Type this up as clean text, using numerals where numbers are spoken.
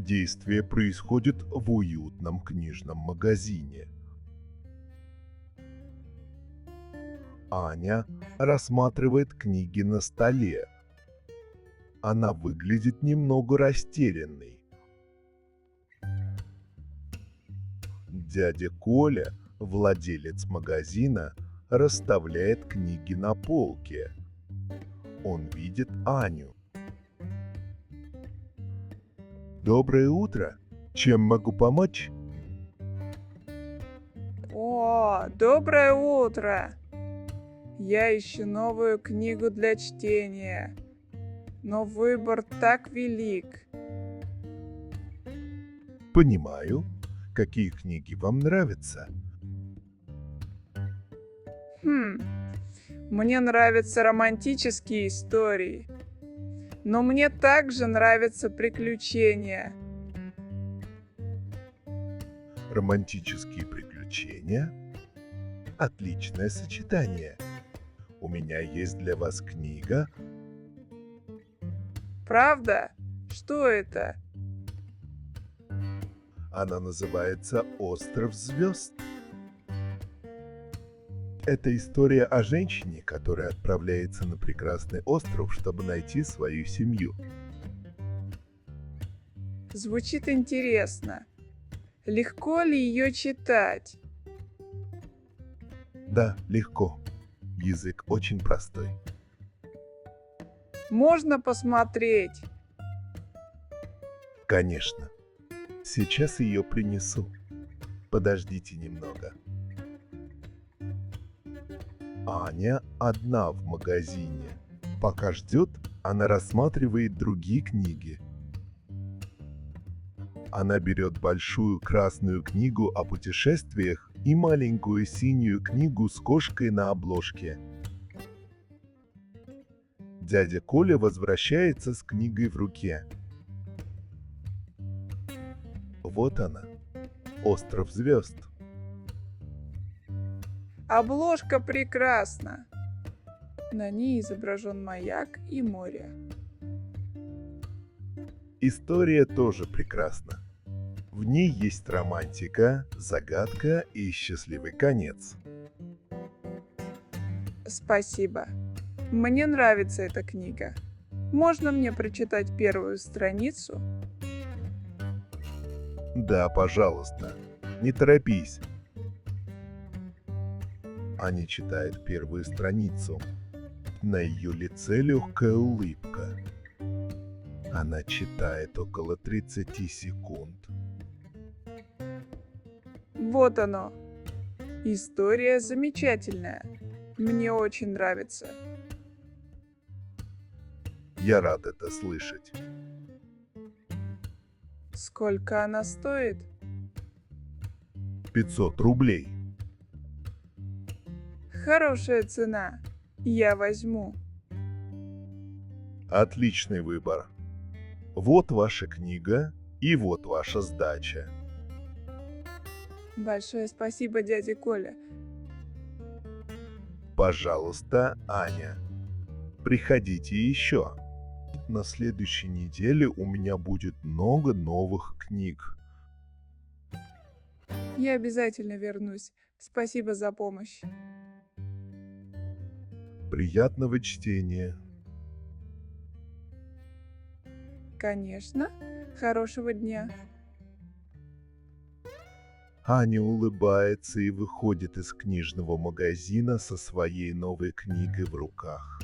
Действие происходит в уютном книжном магазине. Аня рассматривает книги на столе. Она выглядит немного растерянной. Дядя Коля, владелец магазина, расставляет книги на полке. Он видит Аню. Доброе утро. Чем могу помочь? О, доброе утро! Я ищу новую книгу для чтения, но выбор так велик. Понимаю. Какие книги вам нравятся? Мне нравятся романтические истории, но мне также нравятся приключения. Романтические приключения? Отличное сочетание. У меня есть для вас книга. Правда? Что это? Она называется «Остров звезд». Это история о женщине, которая отправляется на прекрасный остров, чтобы найти свою семью. Звучит интересно. Легко ли ее читать? Да, легко. Язык очень простой. Можно посмотреть? Конечно. Сейчас ее принесу. Подождите немного. Аня одна в магазине. Пока ждет, она рассматривает другие книги. Она берет большую красную книгу о путешествиях и маленькую синюю книгу с кошкой на обложке. Дядя Коля возвращается с книгой в руке. Вот она, «Остров звезд». Обложка прекрасна. На ней изображен маяк и море. История тоже прекрасна. В ней есть романтика, загадка и счастливый конец. Спасибо. Мне нравится эта книга. Можно мне прочитать первую страницу? Да, пожалуйста, не торопись. Аня читает первую страницу. На ее лице легкая улыбка. Она читает около 30 секунд. Вот оно. История замечательная. Мне очень нравится. Я рад это слышать. Сколько она стоит? 500 рублей. Хорошая цена. Я возьму. Отличный выбор. Вот ваша книга и вот ваша сдача. Большое спасибо, дядя Коля. Пожалуйста, Аня, приходите еще. На следующей неделе у меня будет много новых книг. Я обязательно вернусь. Спасибо за помощь. Приятного чтения. Конечно. Хорошего дня. Аня улыбается и выходит из книжного магазина со своей новой книгой в руках.